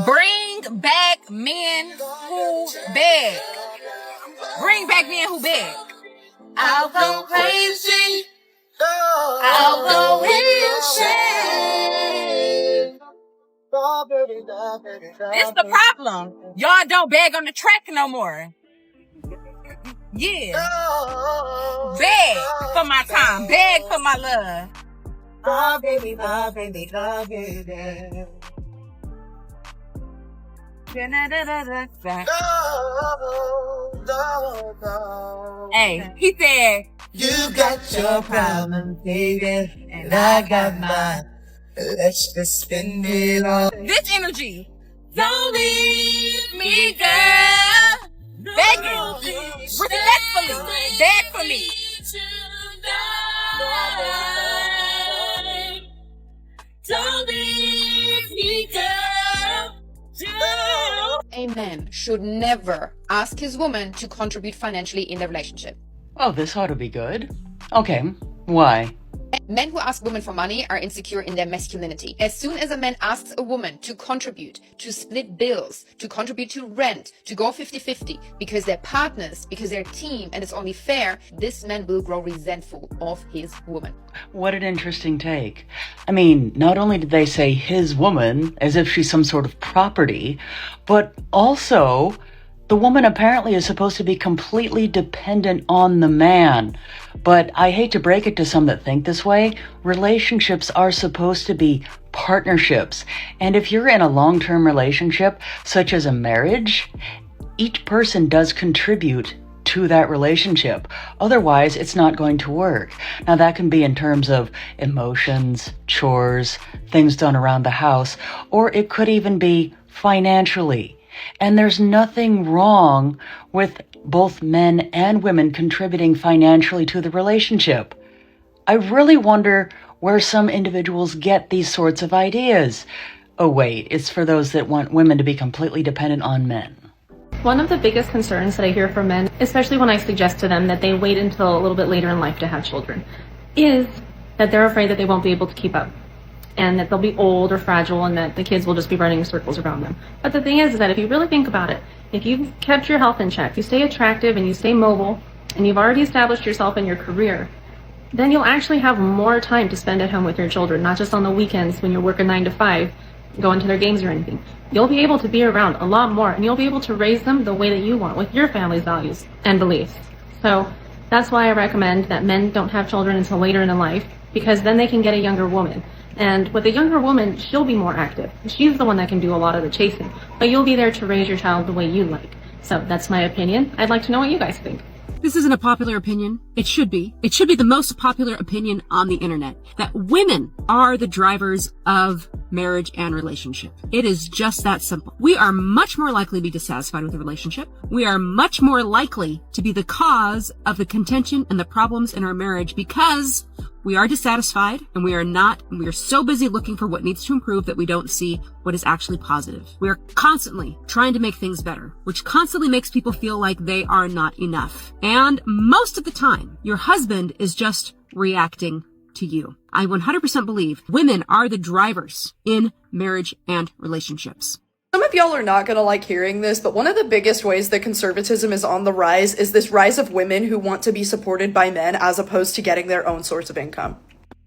Bring back men who beg. Bring back men who beg. I'll go crazy. I'll go insane. It's the problem. Y'all don't beg on the track no more. Yeah. Beg for my time. Beg for my love. Oh, baby, oh, baby, oh, baby. Hey, he said, you got your problem, baby, and I got mine. Let's just spend it all. This energy. Don't leave me, girl. Begging. Respectfully. Beg for me. Don't leave me, girl. A man should never ask his woman to contribute financially in their relationship. Oh, this ought to be good. Okay, why? Men who ask women for money are insecure in their masculinity. As soon as a man asks a woman to contribute, to split bills, to contribute to rent, to go 50-50, because they're partners, because they're a team, and it's only fair, this man will grow resentful of his woman. What an interesting take. I mean, not only did they say his woman, as if she's some sort of property, but also the woman apparently is supposed to be completely dependent on the man. But I hate to break it to some that think this way, relationships are supposed to be partnerships. And if you're in a long-term relationship, such as a marriage, each person does contribute to that relationship. Otherwise, it's not going to work. Now, that can be in terms of emotions, chores, things done around the house, or it could even be financially. And there's nothing wrong with both men and women contributing financially to the relationship. I really wonder where some individuals get these sorts of ideas. Oh wait, it's for those that want women to be completely dependent on men. One of the biggest concerns that I hear from men, especially when I suggest to them that they wait until a little bit later in life to have children, is that they're afraid that they won't be able to keep up, and that they'll be old or fragile, and that the kids will just be running in circles around them. But the thing is that if you really think about it, if you've kept your health in check, you stay attractive and you stay mobile, and you've already established yourself in your career, then you'll actually have more time to spend at home with your children, not just on the weekends when you're working 9 to 5, going to their games or anything. You'll be able to be around a lot more, and you'll be able to raise them the way that you want, with your family's values and beliefs. So that's why I recommend that men don't have children until later in life, because then they can get a younger woman. And with a younger woman, she'll be more active. She's the one that can do a lot of the chasing, but you'll be there to raise your child the way you like. So that's my opinion. I'd like to know what you guys think. This isn't a popular opinion. It should be. It should be the most popular opinion on the internet, that women are the drivers of marriage and relationship. It is just that simple. We are much more likely to be dissatisfied with a relationship. We are much more likely to be the cause of the contention and the problems in our marriage because we are dissatisfied and we are so busy looking for what needs to improve that we don't see what is actually positive. We are constantly trying to make things better, which constantly makes people feel like they are not enough. And most of the time, your husband is just reacting to you. I 100% believe women are the drivers in marriage and relationships. Some of y'all are not gonna like hearing this, but one of the biggest ways that conservatism is on the rise is this rise of women who want to be supported by men as opposed to getting their own source of income.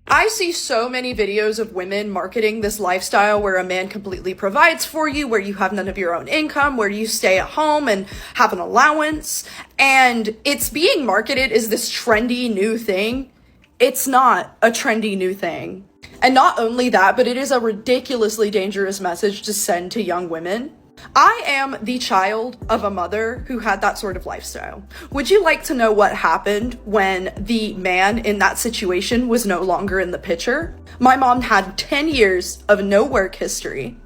I see so many videos of women marketing this lifestyle where a man completely provides for you, where you have none of your own income, where you stay at home and have an allowance, and it's being marketed as this trendy new thing. It's not a trendy new thing. And not only that, but it is a ridiculously dangerous message to send to young women. I am the child of a mother who had that sort of lifestyle. Would you like to know what happened when the man in that situation was no longer in the picture? My mom had 10 years of no work history.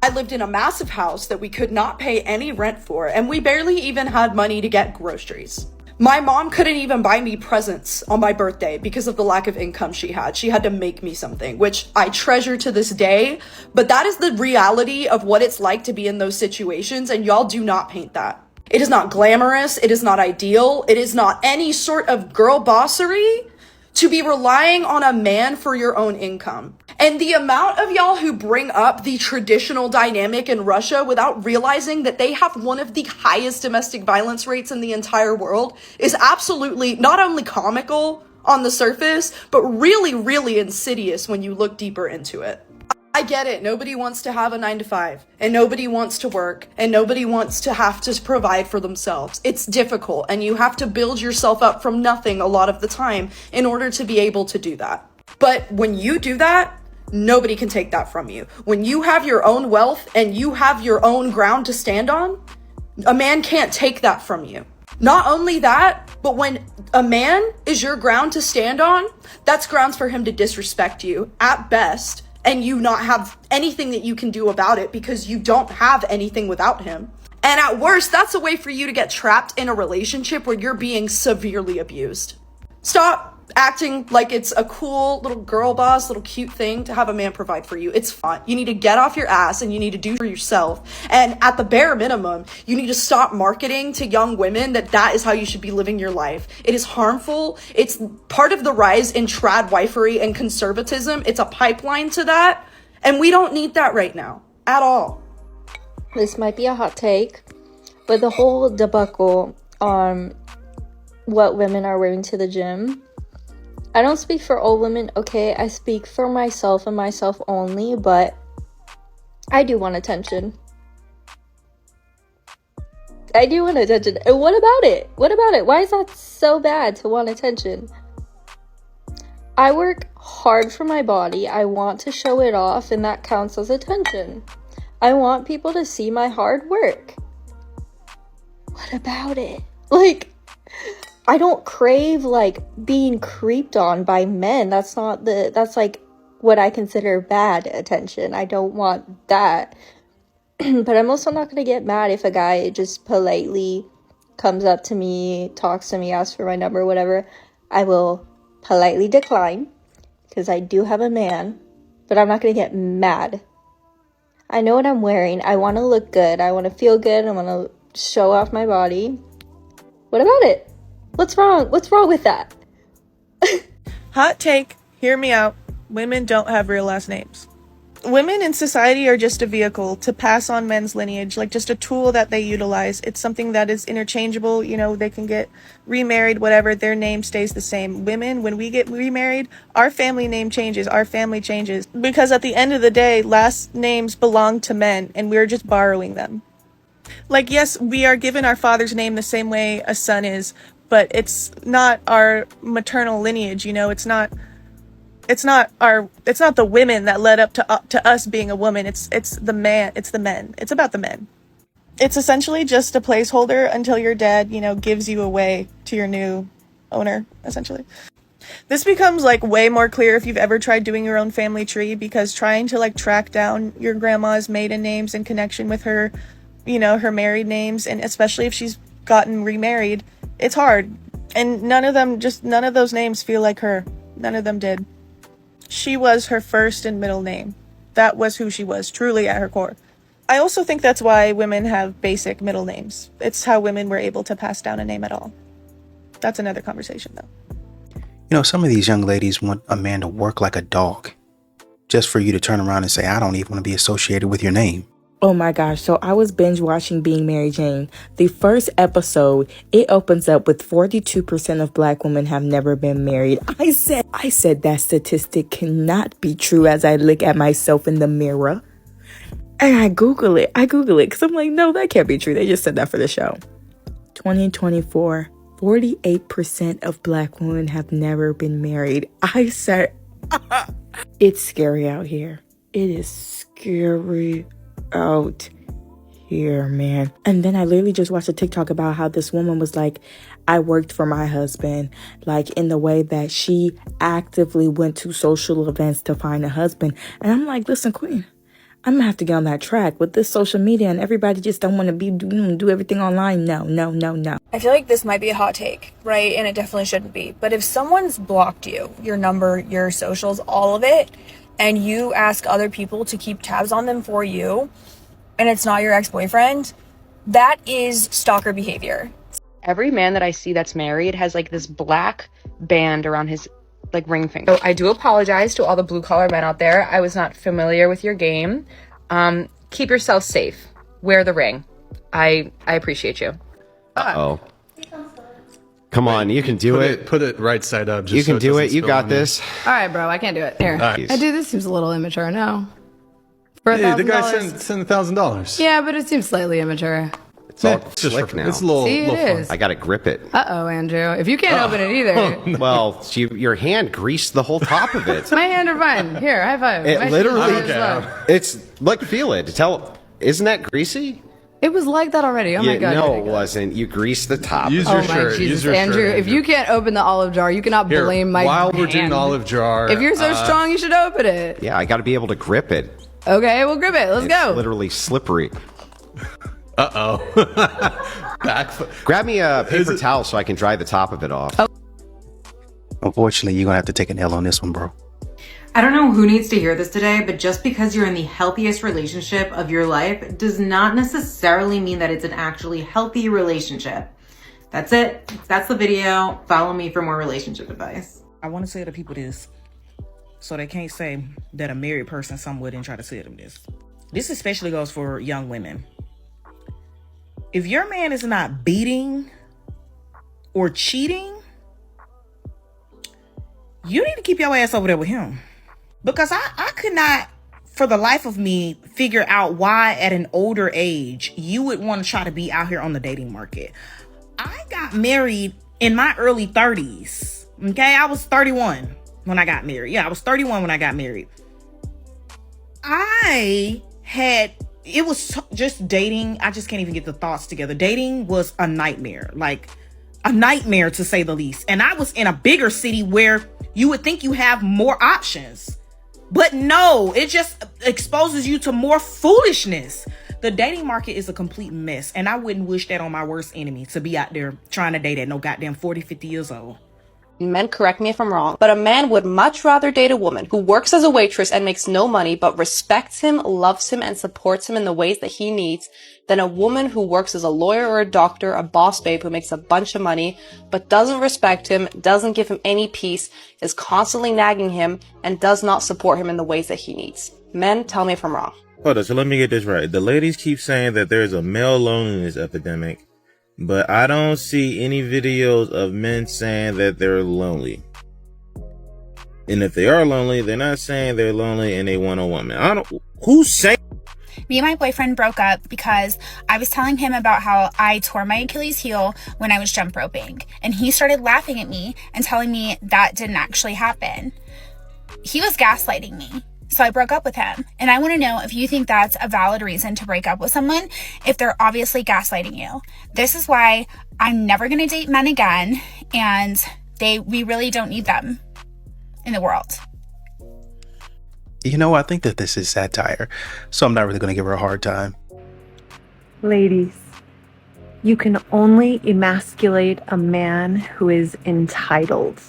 I lived in a massive house that we could not pay any rent for, and we barely even had money to get groceries. My mom couldn't even buy me presents on my birthday because of the lack of income she had. She had to make me something, which I treasure to this day, but that is the reality of what it's like to be in those situations, and y'all do not paint that. It is not glamorous, it is not ideal, it is not any sort of girl bossery to be relying on a man for your own income. And the amount of y'all who bring up the traditional dynamic in Russia without realizing that they have one of the highest domestic violence rates in the entire world is absolutely not only comical on the surface, but really, really insidious when you look deeper into it. I get it. Nobody wants to have a 9-to-5, and nobody wants to work, and nobody wants to have to provide for themselves. It's difficult, and you have to build yourself up from nothing a lot of the time in order to be able to do that. But when you do that, nobody can take that from you. When you have your own wealth and you have your own ground to stand on, a man can't take that from you. Not only that, but when a man is your ground to stand on, that's grounds for him to disrespect you at best, and you not have anything that you can do about it because you don't have anything without him. And at worst, that's a way for you to get trapped in a relationship where you're being severely abused. Stop acting like it's a cool little girl boss, little cute thing to have a man provide for you. It's fun. You need to get off your ass and you need to do for yourself. And at the bare minimum, you need to stop marketing to young women that is how you should be living your life. It is harmful. It's part of the rise in trad wifery and conservatism. It's a pipeline to that. And we don't need that right now at all. This might be a hot take, but the whole debacle on what women are wearing to the gym, I don't speak for all women, okay? I speak for myself and myself only, but I do want attention. I do want attention. And what about it? What about it? Why is that so bad to want attention? I work hard for my body. I want to show it off, and that counts as attention. I want people to see my hard work. What about it? Like, I don't crave, like, being creeped on by men. That's like what I consider bad attention. I don't want that. But I'm also not going to get mad if a guy just politely comes up to me, talks to me, asks for my number, whatever. I will politely decline because I do have a man, but I'm not going to get mad. I know what I'm wearing. I want to look good. I want to feel good. I want to show off my body. What about it? What's wrong? What's wrong with that? Hot take, hear me out. Women don't have real last names. Women in society are just a vehicle to pass on men's lineage, like just a tool that they utilize. It's something that is interchangeable. You know, they can get remarried, whatever, their name stays the same. Women, when we get remarried, our family name changes, our family changes. Because at the end of the day, last names belong to men, and we're just borrowing them. Like, yes, we are given our father's name the same way a son is, but it's not our maternal lineage, you know. It's not the women that led up to us being a woman. It's the man. It's the men. It's about the men. It's essentially just a placeholder until your dad, you know, gives you away to your new owner, essentially. This becomes like way more clear if you've ever tried doing your own family tree, because trying to like track down your grandma's maiden names in connection with her, you know, her married names, and especially if she's gotten remarried, it's hard. And none of those names feel like her. None of them did. She was her first and middle name. That was who she was, truly at her core. I also think that's why women have basic middle names. It's how women were able to pass down a name at all. That's another conversation, though. You know, some of these young ladies want a man to work like a dog, just for you to turn around and say, I don't even want to be associated with your name. Oh my gosh, so I was binge watching Being Mary Jane. The first episode, it opens up with 42% of black women have never been married. I said that statistic cannot be true as I look at myself in the mirror. And I Google it because I'm like, no, that can't be true. They just said that for the show. 2024, 48% of black women have never been married. I said, it's scary out here. It is scary out here, man. And then I literally just watched a TikTok about how this woman was like, I worked for my husband, like in the way that she actively went to social events to find a husband. And I'm like, listen, queen, I'm gonna have to get on that track with this social media, and everybody just don't want to do everything online. No. I feel like this might be a hot take, right? And it definitely shouldn't be. But if someone's blocked you, your number, your socials, all of it, and you ask other people to keep tabs on them for you, and it's not your ex-boyfriend, that is stalker behavior. Every man that I see that's married has like this black band around his like ring finger. So I do apologize to all the blue collar men out there. I was not familiar with your game. Keep yourself safe. Wear the ring. I appreciate you. Uh-oh. Come on, you can do it. Put it right side up. Just you can so do it. You got this. All right, bro. I can't do it. Here. Right. Dude, this seems a little immature. No. For Hey, the guy $1,000. sent $1,000. Yeah, but it seems slightly immature. It's all slick now. It's a little, See, it little fun. is. I gotta grip it. Uh-oh, Andrew. If you can't open it either. Well, your hand greased the whole top of it. My hand are fine. Here, high five. It My literally. shoes are slow. It's look, feel it. Isn't that greasy? It was like that already. Oh my god. No, it wasn't. You greased the top. Use Oh your my shirt. Jesus, Use your Andrew. shirt, If you can't open the olive jar, you cannot Here, blame my while we're hand. doing olive jar. If you're so strong, you should open it. Yeah, I got to be able to grip it. Okay, we'll grip it. Let's It's go. literally slippery. Back. Grab me a paper towel so I can dry the top of it off. Unfortunately, you're gonna have to take an L on this one, bro. I don't know who needs to hear this today, but just because you're in the healthiest relationship of your life does not necessarily mean that it's an actually healthy relationship. That's it. That's the video. Follow me for more relationship advice. I want to say to people this, so they can't say that a married person some wouldn't try to say them this. This especially goes for young women. If your man is not beating or cheating, you need to keep your ass over there with him. Because I could not, for the life of me, figure out why at an older age you would want to try to be out here on the dating market. I got married in my early 30s. Okay, I was 31 when I got married. Yeah, I was 31 when I got married. It was just dating. I just can't even get the thoughts together. Dating was a nightmare, like a nightmare to say the least. And I was in a bigger city where you would think you have more options. But no, it just exposes you to more foolishness. The dating market is a complete mess. And I wouldn't wish that on my worst enemy, to be out there trying to date at no goddamn 40, 50 years old. Men, correct me if I'm wrong, but a man would much rather date a woman who works as a waitress and makes no money, but respects him, loves him, and supports him in the ways that he needs, than a woman who works as a lawyer or a doctor, a boss babe who makes a bunch of money, but doesn't respect him, doesn't give him any peace, is constantly nagging him, and does not support him in the ways that he needs. Men, tell me if I'm wrong. Hold on, so let me get this right. The ladies keep saying that there's a male loneliness epidemic, but I don't see any videos of men saying that they're lonely. And if they are lonely, they're not saying they're lonely and they want a woman. Who's saying? Me and my boyfriend broke up because I was telling him about how I tore my Achilles heel when I was jump roping. And he started laughing at me and telling me that didn't actually happen. He was gaslighting me. So I broke up with him. And I want to know if you think that's a valid reason to break up with someone if they're obviously gaslighting you. This is why I'm never going to date men again. And we really don't need them in the world. You know, I think that this is satire, so I'm not really going to give her a hard time. Ladies, you can only emasculate a man who is entitled.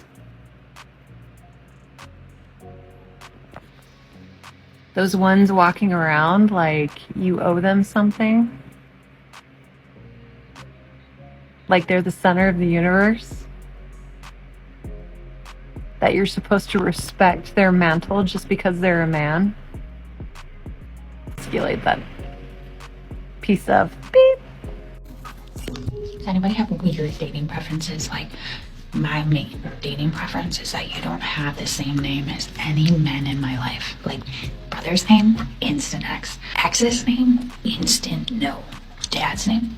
Those ones walking around like you owe them something. Like they're the center of the universe. That you're supposed to respect their mantle just because they're a man. Emasculate that piece of beep. Does anybody have weird dating preferences? Like, my main dating preference is that you don't have the same name as any men in my life. Like, brother's name, instant X. Ex's name, instant no. Dad's name,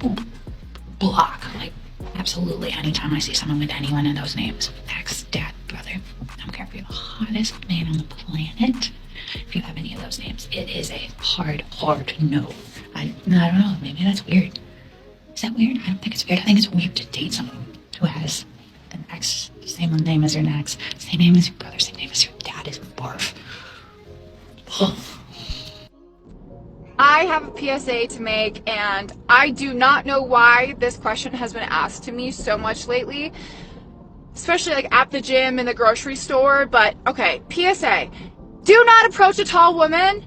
block. Like, absolutely anytime I see someone with any one of those names. Ex, dad, brother. I don't care if you're the hottest man on the planet. If you have any of those names, it is a hard no. I don't know, maybe that's weird. Is that weird? I don't think it's weird. I think it's weird to date someone who has an ex, same name as your ex, same name as your brother, same name as your dad. Is barf. I have a PSA to make, and I do not know why this question has been asked to me so much lately, especially like at the gym, in the grocery store. But okay, PSA, do not approach a tall woman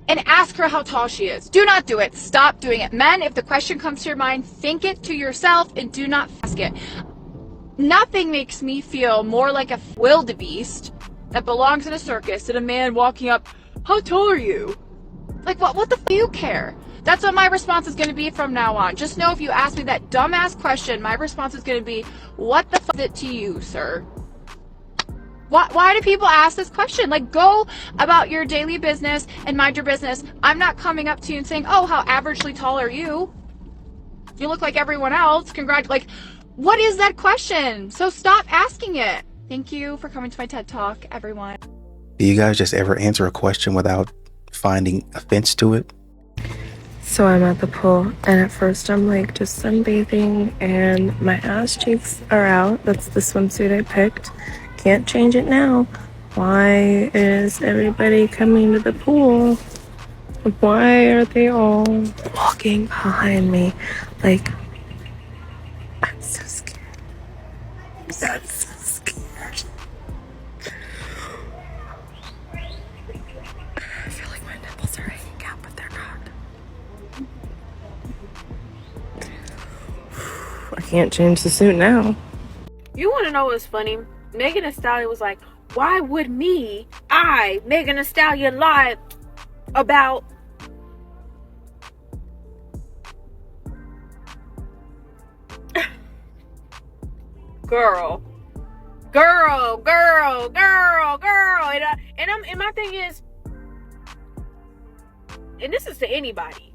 and ask her how tall she is. Do not do it. Stop doing it. Men, if the question comes to your mind, think it to yourself and do not ask it. Nothing makes me feel more like a wildebeest that belongs in a circus than a man walking up, how tall are you? Like, what the f*** do you care? That's what my response is going to be from now on. Just know if you ask me that dumbass question, my response is going to be, what the f*** is it to you, sir? Why do people ask this question? Like, go about your daily business and mind your business. I'm not coming up to you and saying, oh, how averagely tall are you? You look like everyone else. Like, what is that question? So stop asking it. Thank you for coming to my TED Talk, everyone. Do you guys just ever answer a question without finding offense to it? So I'm at the pool, and at first I'm like just sunbathing, and my ass cheeks are out. That's the swimsuit I picked. Can't change it now. Why is everybody coming to the pool? Why are they all walking behind me? Like, I'm so scared. I'm so scared. I feel like my nipples are hanging out, but they're not. I can't change the suit now. You want to know what's funny? Megan Thee Stallion was like, why would Megan Thee Stallion, lie about girl. And my thing is, and this is to anybody,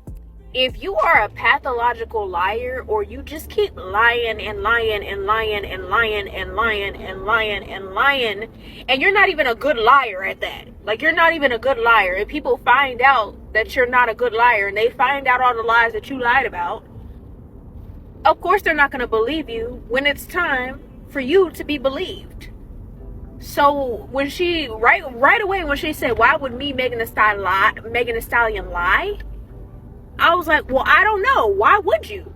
if you are a pathological liar, or you just keep lying and lying and lying and lying and lying and lying and lying, and you're not even a good liar at that. Like, you're not even a good liar. If people find out that you're not a good liar, and they find out all the lies that you lied about, of course they're not going to believe you when it's time for you to be believed. So when she, right away when she said, why would Megan Thee Stallion lie? I was like, well, I don't know. Why would you?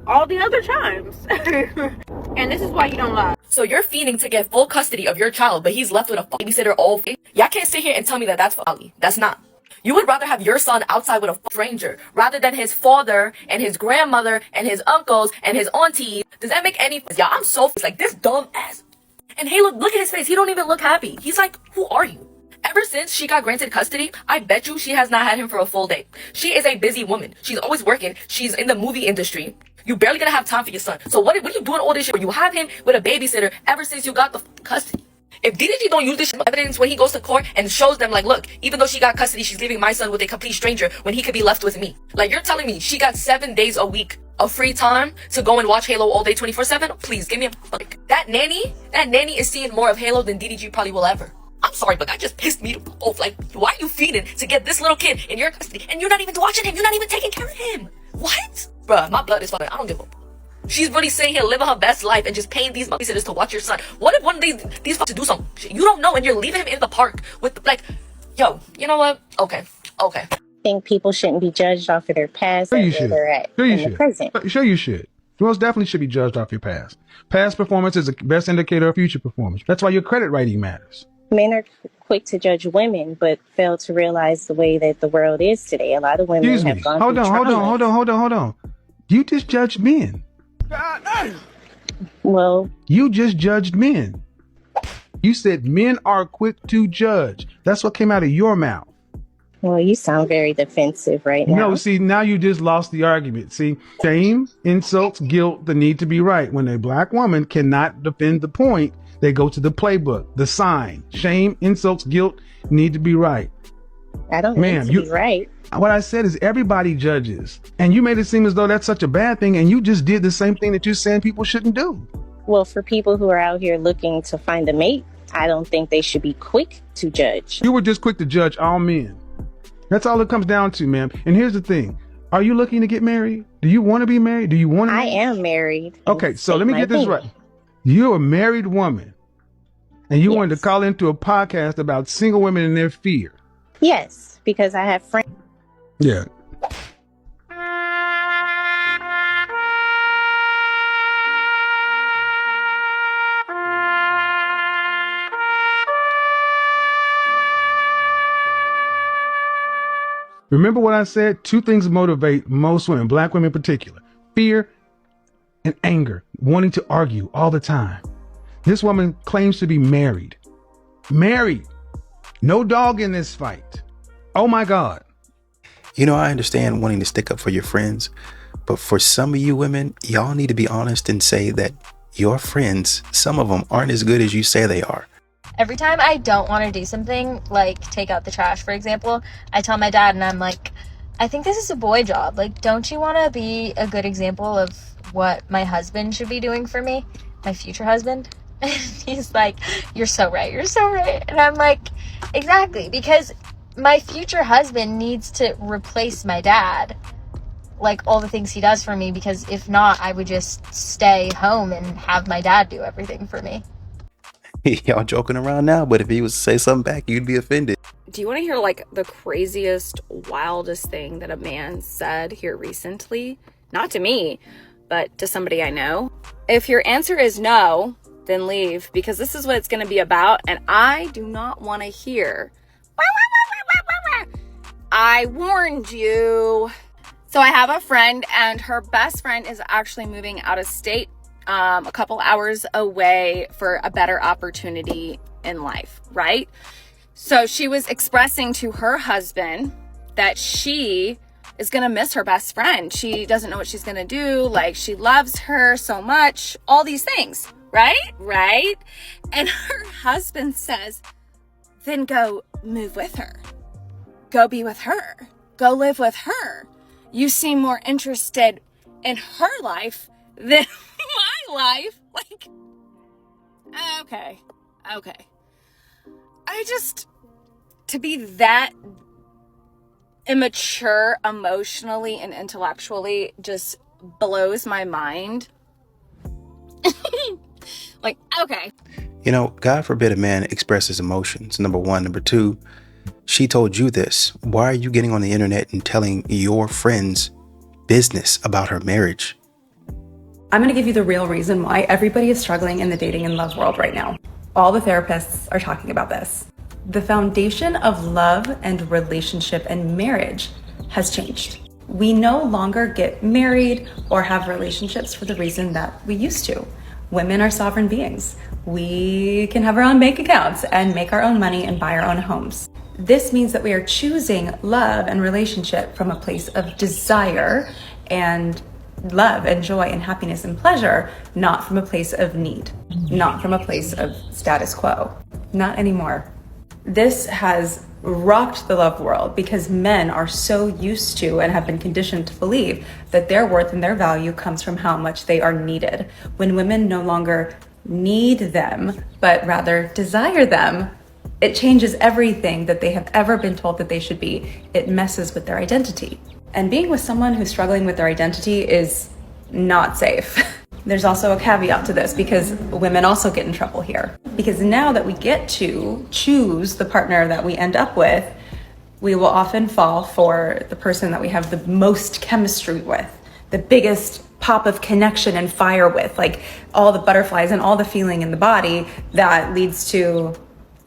All the other times. And this is why you don't lie. So you're feeding to get full custody of your child, but he's left with a babysitter all. Y'all can't sit here and tell me that that's folly. That's not. You would rather have your son outside with a stranger rather than his father and his grandmother and his uncles and his aunties. Does that make any sense? Yeah, I'm so like this dumb ass. And hey, look at his face. He don't even look happy. He's like, who are you? Ever since she got granted custody, I bet you she has not had him for a full day. She is a busy woman. She's always working. She's in the movie industry. You barely gonna have time for your son. So what are you doing all this shit where you have him with a babysitter ever since you got the custody? If DDG don't use this evidence when he goes to court and shows them, like, look, even though she got custody, she's leaving my son with a complete stranger when he could be left with me. Like, you're telling me she got 7 days a week of free time to go and watch Halo all day 24/7? Please, give me a break. That nanny is seeing more of Halo than DDG probably will ever. I'm sorry, but that just pissed me off. Like, why are you feeding to get this little kid in your custody and you're not even watching him? You're not even taking care of him. What? Bruh, my blood is fucking, I don't give a. She's really sitting here living her best life and just paying these babysitters to watch your son. What if one of these fuckers do some shit you don't know and you're leaving him in the park with, like, yo, you know what? Okay. I think people shouldn't be judged off of their past or where they're at in the present. Sure you should. You most definitely should be judged off your past. Past performance is the best indicator of future performance. That's why your credit rating matters. Men are quick to judge women, but fail to realize the way that the world is today. A lot of women have gone through trauma. Hold on. You just judged men. Well, you just judged men. You said men are quick to judge. That's what came out of your mouth. Well, you sound very defensive right now. No, see, now you just lost the argument. See, shame, insults, guilt, the need to be right. When a black woman cannot defend the point, they go to the playbook, the sign. Shame, insults, guilt, need to be right. I don't need to be right. What I said is everybody judges. And you made it seem as though that's such a bad thing, and you just did the same thing that you're saying people shouldn't do. Well, for people who are out here looking to find a mate, I don't think they should be quick to judge. You were just quick to judge all men. That's all it comes down to, ma'am. And here's the thing. Are you looking to get married? Do you want to be married? Do you want to? I am married. Okay, so let me get this right. You're a married woman, and you wanted to call into a podcast about single women and their fear. Yes, because I have friends. Yeah. Remember what I said? 2 things motivate most women, black women in particular. Fear and anger, wanting to argue all the time. This woman claims to be married. Married. No dog in this fight. Oh my God. You know, I understand wanting to stick up for your friends, but for some of you women, y'all need to be honest and say that your friends, some of them aren't as good as you say they are. Every time I don't want to do something, like take out the trash, for example, I tell my dad and I'm like, I think this is a boy job. Like, don't you want to be a good example of what my husband should be doing for me? My future husband? And he's like, you're so right. You're so right. And I'm like, exactly. Because my future husband needs to replace my dad. Like, all the things he does for me. Because if not, I would just stay home and have my dad do everything for me. Y'all joking around now, but if he was to say something back, you'd be offended. Do you want to hear like the craziest, wildest thing that a man said here recently? Not to me, but to somebody I know. If your answer is no, then leave, because this is what it's going to be about, and I do not want to hear. I warned you. So I have a friend, and her best friend is actually moving out of state a couple hours away for a better opportunity in life, right? So she was expressing to her husband that she is going to miss her best friend. She doesn't know what she's going to do. Like, she loves her so much, all these things, right? Right? And her husband says, then go move with her. Go be with her. Go live with her. You seem more interested in her life than my life. Like, okay. To be that immature emotionally and intellectually just blows my mind. Like, okay. You know, God forbid a man expresses emotions, number one. Number two, she told you this. Why are you getting on the internet and telling your friends business about her marriage? I'm going to give you the real reason why everybody is struggling in the dating and love world right now. All the therapists are talking about this. The foundation of love and relationship and marriage has changed. We no longer get married or have relationships for the reason that we used to. Women are sovereign beings. We can have our own bank accounts and make our own money and buy our own homes. This means that we are choosing love and relationship from a place of desire and love and joy and happiness and pleasure, not from a place of need, not from a place of status quo. Not anymore. This has rocked the love world because men are so used to and have been conditioned to believe that their worth and their value comes from how much they are needed. When women no longer need them, but rather desire them, it changes everything that they have ever been told that they should be. It messes with their identity. And being with someone who's struggling with their identity is not safe. There's also a caveat to this because women also get in trouble here. Because now that we get to choose the partner that we end up with, we will often fall for the person that we have the most chemistry with, the biggest pop of connection and fire with, like all the butterflies and all the feeling in the body that leads to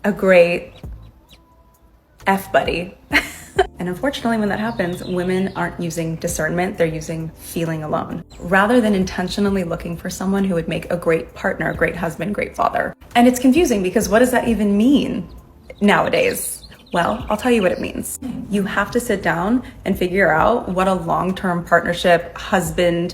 a great F-buddy. And unfortunately, when that happens, women aren't using discernment, they're using feeling alone, rather than intentionally looking for someone who would make a great partner, a great husband, great father. And it's confusing because what does that even mean nowadays? Well, I'll tell you what it means. You have to sit down and figure out what a long-term partnership, husband,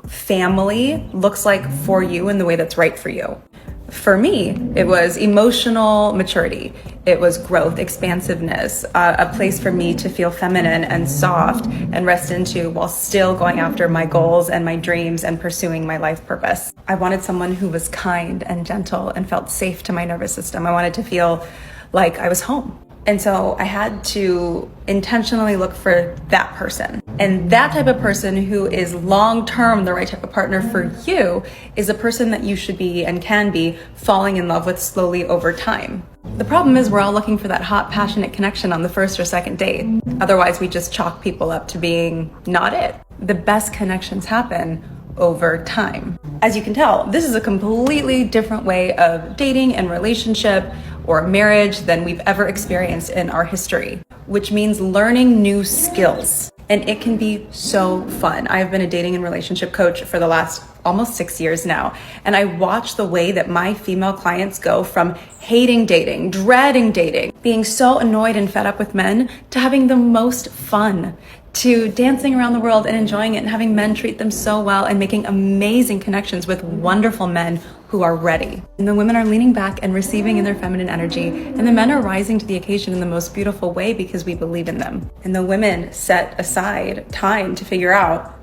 family looks like for you in the way that's right for you. For me, it was emotional maturity. It was growth, expansiveness, a place for me to feel feminine and soft and rest into while still going after my goals and my dreams and pursuing my life purpose. I wanted someone who was kind and gentle and felt safe to my nervous system. I wanted to feel like I was home. And so I had to intentionally look for that person. And that type of person who is long-term the right type of partner for you is a person that you should be and can be falling in love with slowly over time. The problem is we're all looking for that hot, passionate connection on the first or second date. Otherwise, we just chalk people up to being not it. The best connections happen over time. As you can tell, this is a completely different way of dating and relationship or marriage than we've ever experienced in our history, which means learning new skills. and it can be so fun. I've been a dating and relationship coach for the last almost 6 years now, and I watch the way that my female clients go from hating dating, dreading dating, being so annoyed and fed up with men, to having the most fun, to dancing around the world and enjoying it and having men treat them so well and making amazing connections with wonderful men who are ready. And the women are leaning back and receiving in their feminine energy, and the men are rising to the occasion in the most beautiful way because we believe in them. And the women set aside time to figure out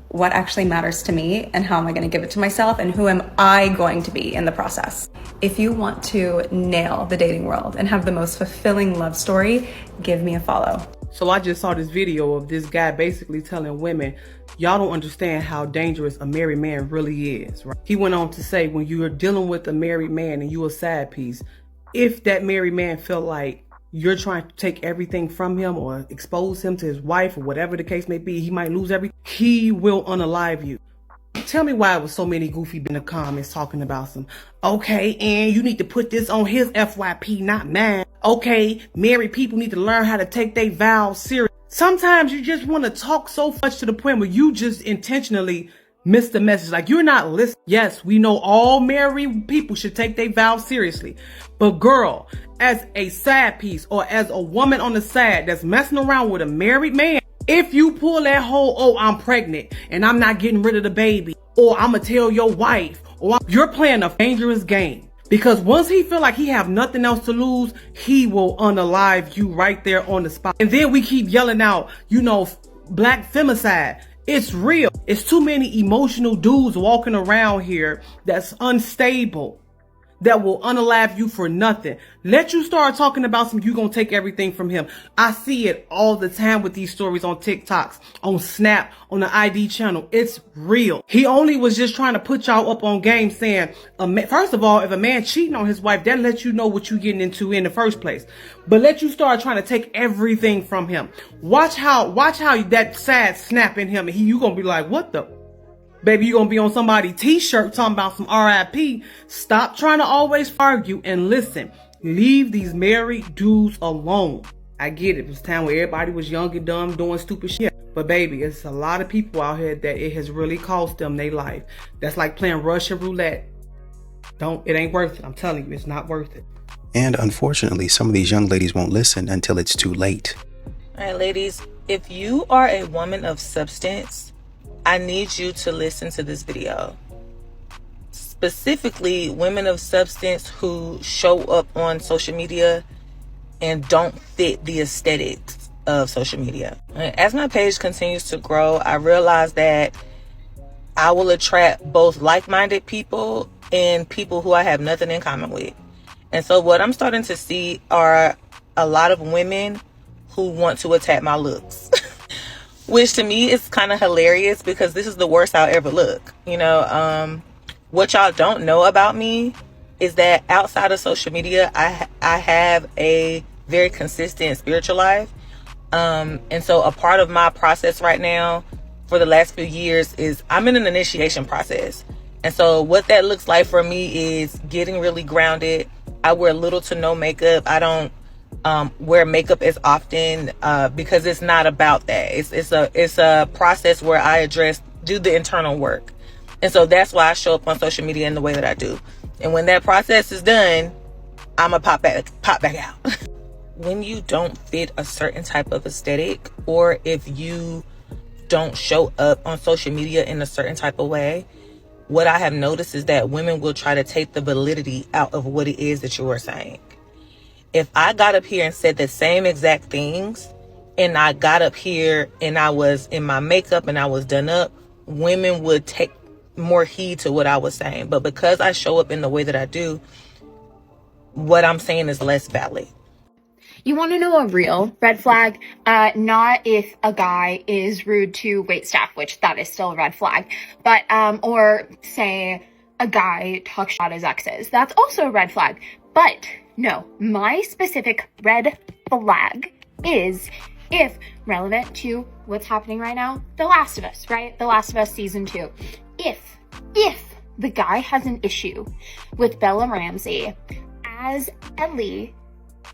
what actually matters to me and how am I going to give it to myself and who am I going to be in the process. If you want to nail the dating world and have the most fulfilling love story, give me a follow. So I just saw this video of this guy basically telling women, y'all don't understand how dangerous a married man really is. Right? He went on to say, when you're dealing with a married man and you're a side piece, if that married man feel like you're trying to take everything from him or expose him to his wife or whatever the case may be, he might lose everything. He will unalive you. Tell me why it was so many goofy in the comments talking about some, okay, and you need to put this on his FYP, not mine. Okay, married people need to learn how to take their vows serious. Sometimes you just want to talk so much to the point where you just intentionally miss the message. Like, you're not listening. Yes, we know all married people should take their vows seriously. But girl, as a side piece or as a woman on the side that's messing around with a married man, if you pull that whole, oh, I'm pregnant and I'm not getting rid of the baby, or I'm gonna tell your wife, or you're playing a dangerous game. Because once he feel like he have nothing else to lose, he will unalive you right there on the spot. And then we keep yelling out, you know, black femicide. It's real. It's too many emotional dudes walking around here that's unstable, that will unalive you for nothing. Let you start talking about some, you gonna take everything from him. I see it all the time with these stories on TikToks, on Snap, on the ID channel. It's real. He only was just trying to put y'all up on game saying, first of all, if a man cheating on his wife, that lets you know what you getting into in the first place. But let you start trying to take everything from him. Watch how that side snap in him, and you gonna be like, what the? Baby, you gonna be on somebody's t-shirt talking about some RIP. Stop trying to always argue and listen. Leave these married dudes alone. I get it. It was a time where everybody was young and dumb doing stupid shit. But baby, it's a lot of people out here that it has really cost them their life. That's like playing Russian roulette. It ain't worth it. I'm telling you, it's not worth it. And unfortunately, some of these young ladies won't listen until it's too late. All right, ladies, if you are a woman of substance, I need you to listen to this video. Specifically, women of substance who show up on social media and don't fit the aesthetics of social media. As my page continues to grow, I realize that I will attract both like-minded people and people who I have nothing in common with. And so what I'm starting to see are a lot of women who want to attack my looks. Which to me is kind of hilarious because this is the worst I'll ever look. You know, what y'all don't know about me is that outside of social media, I have a very consistent spiritual life. And so a part of my process right now for the last few years is I'm in an initiation process. And so what that looks like for me is getting really grounded. I wear little to no makeup. I don't wear makeup as often because it's not about that. It's a process where I do the internal work. And so that's why I show up on social media in the way that I do. And when that process is done, I'ma pop back out. When you don't fit a certain type of aesthetic, or if you don't show up on social media in a certain type of way, what I have noticed is that women will try to take the validity out of what it is that you are saying. If I got up here and said the same exact things, and I got up here and I was in my makeup and I was done up, women would take more heed to what I was saying. But because I show up in the way that I do, what I'm saying is less valid. You want to know a real red flag? Not if a guy is rude to waitstaff, which that is still a red flag, but or say a guy talks about his exes. That's also a red flag. But no, my specific red flag is, if relevant to what's happening right now, The Last of Us, right? The Last of Us season 2. If the guy has an issue with Bella Ramsey as Ellie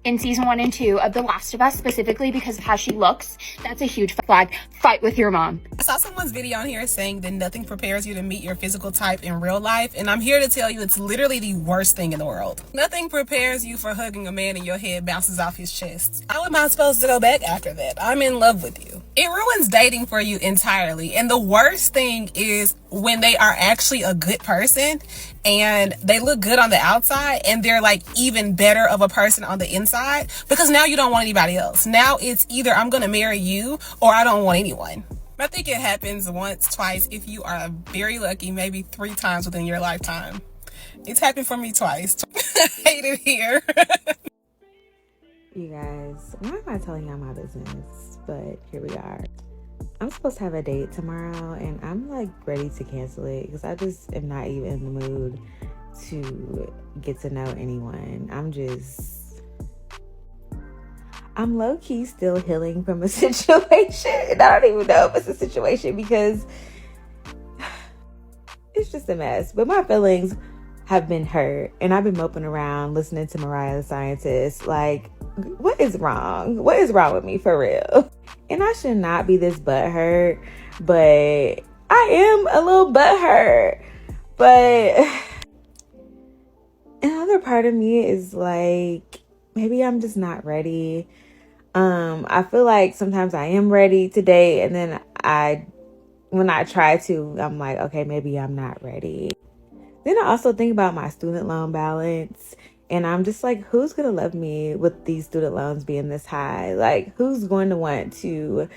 in season 1 and 2 of The Last of Us, specifically because of how she looks. That's a huge flag. Fight with your mom. I saw someone's video on here saying that nothing prepares you to meet your physical type in real life, and I'm here to tell you it's literally the worst thing in the world. Nothing prepares you for hugging a man and your head bounces off his chest. How am I supposed to go back after that? I'm in love with you. It ruins dating for you entirely, and the worst thing is when they are actually a good person and they look good on the outside and they're like even better of a person on the inside, because now you don't want anybody else. Now it's either I'm gonna marry you or I don't want anyone. I think it happens once, twice, if you are very lucky, maybe 3 times within your lifetime. It's happened for me twice. I hate it here. You guys, why am I telling y'all my business? But here we are. I'm supposed to have a date tomorrow, and I'm like ready to cancel it because I just am not even in the mood to get to know anyone. I'm low-key still healing from a situation, and I don't even know if it's a situation because it's just a mess. But my feelings have been hurt, and I've been moping around listening to Mariah the Scientist. Like, what is wrong? What is wrong with me for real? And I should not be this butthurt, but I am a little butthurt. But another part of me is like, maybe I'm just not ready. I feel like sometimes I am ready to date, and then when I try to, I'm like, okay, maybe I'm not ready. Then I also think about my student loan balance, and I'm just like, who's gonna love me with these student loans being this high? Like, who's going to want to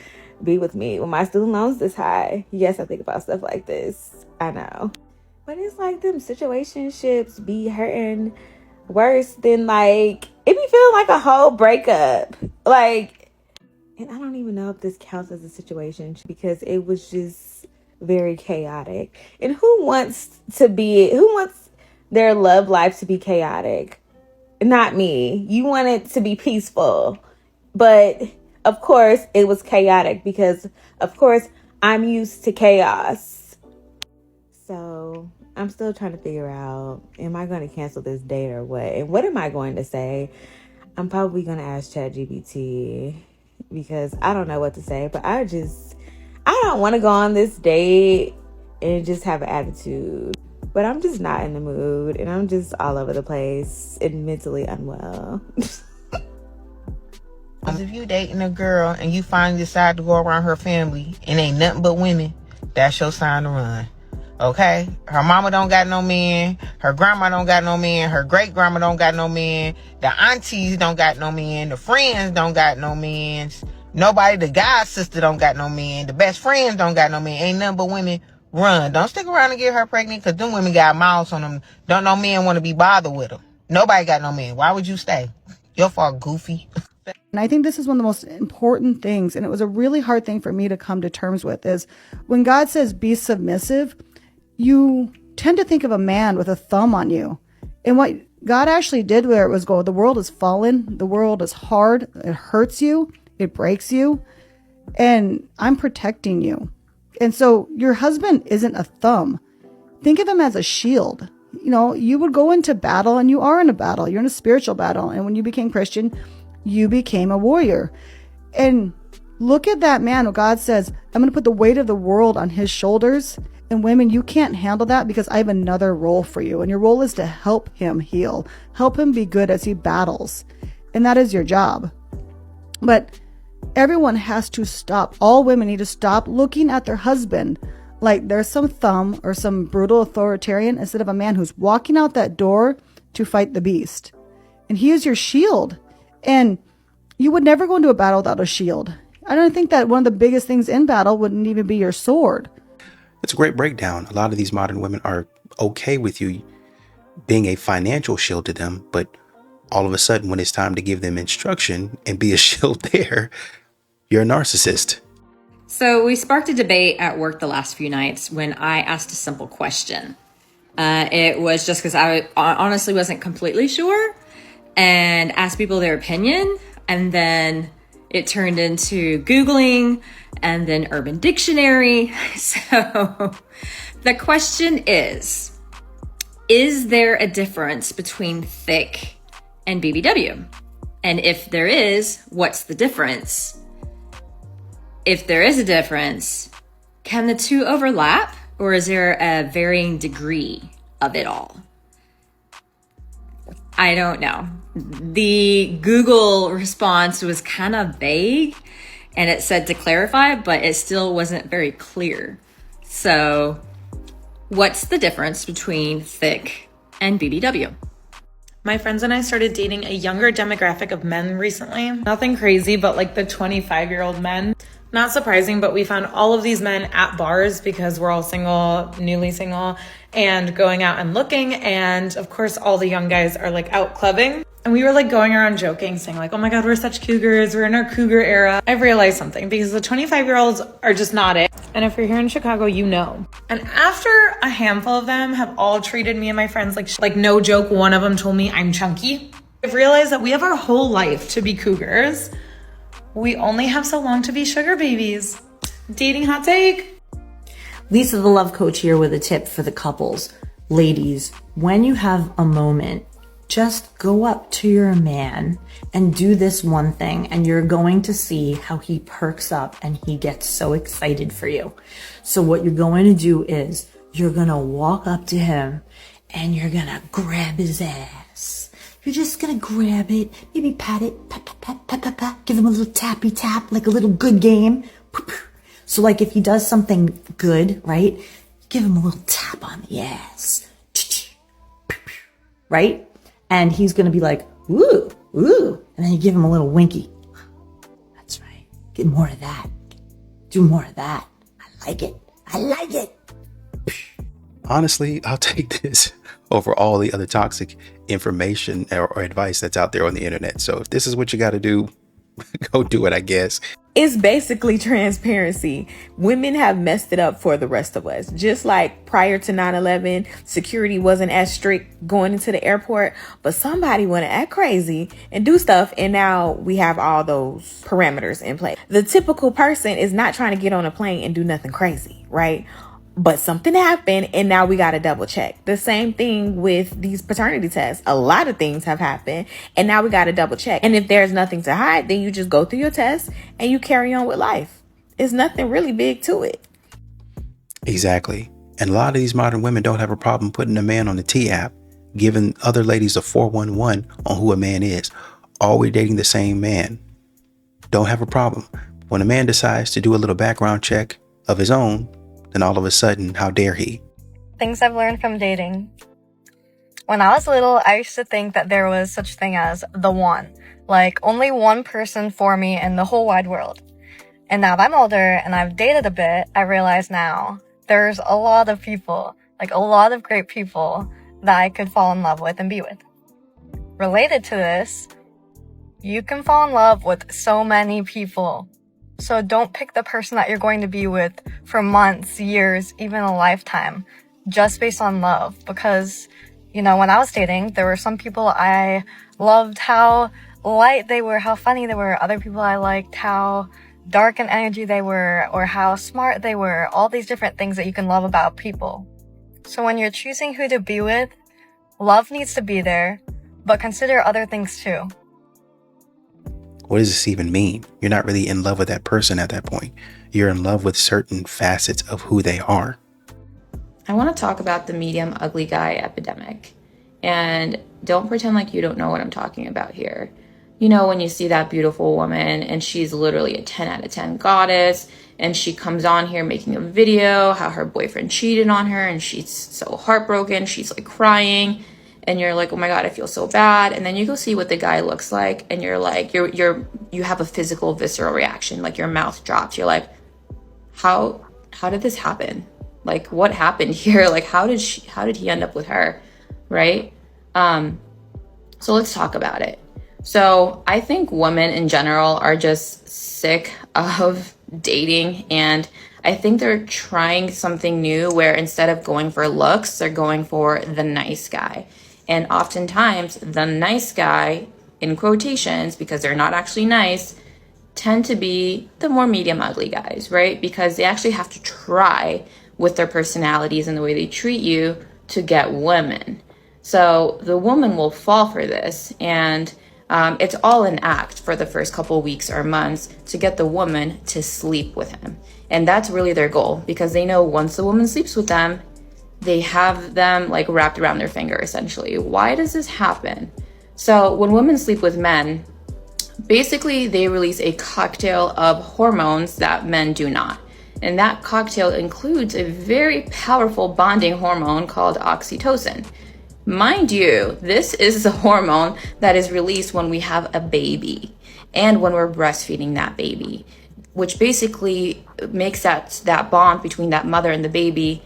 be with me when my student loans this high? Yes, I think about stuff like this. I know. But it's like them situationships be hurting worse than like, it be feeling like a whole breakup. Like, and I don't even know if this counts as a situation because it was just very chaotic. And who wants their love life to be chaotic? Not me. You want it to be peaceful. But of course it was chaotic because of course I'm used to chaos. So I'm still trying to figure out, am I going to cancel this date or what? And what am I going to say? I'm probably going to ask ChatGPT because I don't know what to say. But I don't want to go on this date and just have an attitude. But I'm just not in the mood, and I'm just all over the place and mentally unwell. If you dating a girl and you finally decide to go around her family and ain't nothing but women, that's your sign to run. Okay? Her mama don't got no man. Her grandma don't got no man. Her great grandma don't got no man. The aunties don't got no man. The friends don't got no man. Nobody, the guy's sister don't got no man. The best friends don't got no man. Ain't nothing but women. Run. Don't stick around and get her pregnant because them women got mouths on them. Don't no men want to be bothered with them. Nobody got no man. Why would you stay? Your fault, goofy. And I think this is one of the most important things, and it was a really hard thing for me to come to terms with, is when God says be submissive, you tend to think of a man with a thumb on you. And what God actually did where it was go, the world is fallen, the world is hard, it hurts you, it breaks you, and I'm protecting you. And so your husband isn't a thumb. Think of him as a shield. You know, you would go into battle, and you are in a battle. You're in a spiritual battle. And when you became Christian, you became a warrior. And look at that man. God says, I'm going to put the weight of the world on his shoulders. And women, you can't handle that because I have another role for you. And your role is to help him heal, help him be good as he battles. And that is your job. But everyone has to stop. All women need to stop looking at their husband like there's some thumb or some brutal authoritarian instead of a man who's walking out that door to fight the beast. And he is your shield. And you would never go into a battle without a shield. I don't think that one of the biggest things in battle wouldn't even be your sword. It's a great breakdown. A lot of these modern women are okay with you being a financial shield to them, but all of a sudden when it's time to give them instruction and be a shield there, you're a narcissist. So we sparked a debate at work the last few nights when I asked a simple question. It was just because I honestly wasn't completely sure and asked people their opinion. And then it turned into Googling and then Urban Dictionary. So the question is there a difference between thick and BBW? And if there is, what's the difference? If there is a difference, can the two overlap, or is there a varying degree of it all? I don't know. The Google response was kind of vague, and it said to clarify, but it still wasn't very clear. So what's the difference between thick and BBW? My friends and I started dating a younger demographic of men recently. Nothing crazy, but like the 25-year-old men. Not surprising, but we found all of these men at bars because we're all single, newly single, and going out and looking. And of course, all the young guys are like out clubbing. And we were like going around joking, saying like, oh my God, we're such cougars. We're in our cougar era. I've realized something because the 25-year-olds are just not it. And if you're here in Chicago, you know. And after a handful of them have all treated me and my friends like no joke, one of them told me I'm chunky. I've realized that we have our whole life to be cougars. We only have so long to be sugar babies. Dating hot take. Lisa, the love coach, here with a tip for the couples. Ladies, when you have a moment, just go up to your man and do this one thing, and you're going to see how he perks up and he gets so excited for you. So what you're going to do is you're going to walk up to him and you're going to grab his ass. You're just going to grab it, maybe pat it, pat, pat, pat, pat, pat, pat, give him a little tappy tap, like a little good game. So like if he does something good, right? Give him a little tap on the ass, right? And he's going to be like, ooh, ooh. And then you give him a little winky. That's right. Get more of that. Do more of that. I like it. I like it. Honestly, I'll take this over all the other toxic information or advice that's out there on the internet. So if this is what you got to do, go do it, I guess. It's basically transparency. Women have messed it up for the rest of us. Just like prior to 9/11, security wasn't as strict going into the airport, but somebody want to act crazy and do stuff, and now we have all those parameters in place. The typical person is not trying to get on a plane and do nothing crazy, right? But something happened and now we got to double check. The same thing with these paternity tests. A lot of things have happened and now we got to double check. And if there's nothing to hide, then you just go through your test and you carry on with life. It's nothing really big to it. Exactly. And a lot of these modern women don't have a problem putting a man on the T app, giving other ladies a 411 on who a man is. All we're dating the same man. Don't have a problem. When a man decides to do a little background check of his own, then all of a sudden, how dare he? Things I've learned from dating. When I was little, I used to think that there was such thing as the one. Like, only one person for me in the whole wide world. And now that I'm older and I've dated a bit, I realize now there's a lot of people, like a lot of great people that I could fall in love with and be with. Related to this, you can fall in love with so many people. So don't pick the person that you're going to be with for months, years, even a lifetime, just based on love. Because, you know, when I was dating, there were some people I loved how light they were, how funny they were. Other people I liked how dark in energy they were, or how smart they were. All these different things that you can love about people. So when you're choosing who to be with, love needs to be there, but consider other things too. What does this even mean? You're not really in love with that person at that point. You're in love with certain facets of who they are. I want to talk about the medium ugly guy epidemic. And don't pretend like you don't know what I'm talking about here. You know, when you see that beautiful woman and she's literally a 10 out of 10 goddess, and she comes on here making a video how her boyfriend cheated on her and she's so heartbroken, she's like crying. And you're like, oh my God, I feel so bad. And then you go see what the guy looks like, and you're like, you have a physical, visceral reaction. Like your mouth drops. You're like, how did this happen? Like, what happened here? Like, how did he end up with her? Right? So let's talk about it. So I think women in general are just sick of dating, and I think they're trying something new where instead of going for looks, they're going for the nice guy. And oftentimes, the nice guy, in quotations, because they're not actually nice, tend to be the more medium ugly guys, right? Because they actually have to try with their personalities and the way they treat you to get women. So the woman will fall for this. And It's all an act for the first couple weeks or months to get the woman to sleep with him. And that's really their goal, because they know once the woman sleeps with them, they have them like wrapped around their finger, essentially. Why does this happen? So when women sleep with men, basically they release a cocktail of hormones that men do not. And that cocktail includes a very powerful bonding hormone called oxytocin. Mind you, this is the hormone that is released when we have a baby and when we're breastfeeding that baby, which basically makes that bond between that mother and the baby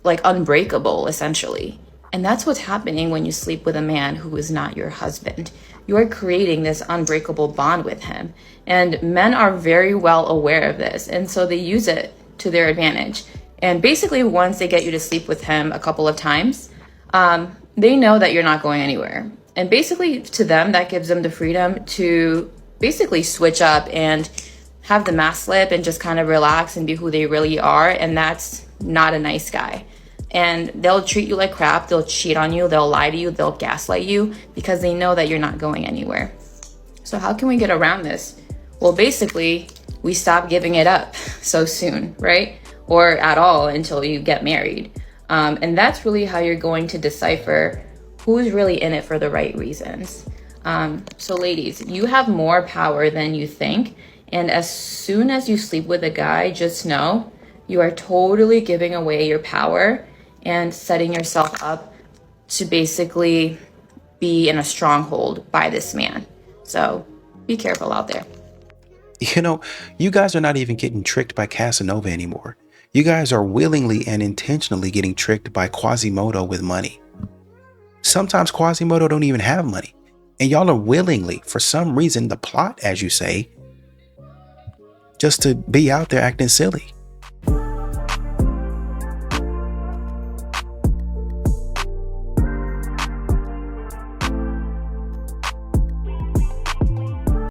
like unbreakable, essentially. And that's what's happening when you sleep with a man who is not your husband. You are creating this unbreakable bond with him. And men are very well aware of this, and so they use it to their advantage. And basically, once they get you to sleep with him a couple of times, they know that you're not going anywhere. And basically, to them, that gives them the freedom to basically switch up and have the mask slip and just kind of relax and be who they really are. And that's not a nice guy. And they'll treat you like crap. They'll cheat on you. They'll lie to you. They'll gaslight you because they know that you're not going anywhere. So how can we get around this? Well, basically, we stop giving it up so soon, right? Or at all until you get married. And that's really how you're going to decipher who's really in it for the right reasons. So ladies, you have more power than you think. And as soon as you sleep with a guy, just know you are totally giving away your power and setting yourself up to basically be in a stronghold by this man. So be careful out there. You know, you guys are not even getting tricked by Casanova anymore. You guys are willingly and intentionally getting tricked by Quasimodo with money. Sometimes Quasimodo don't even have money. And y'all are willingly, for some reason, the plot, as you say, just to be out there acting silly.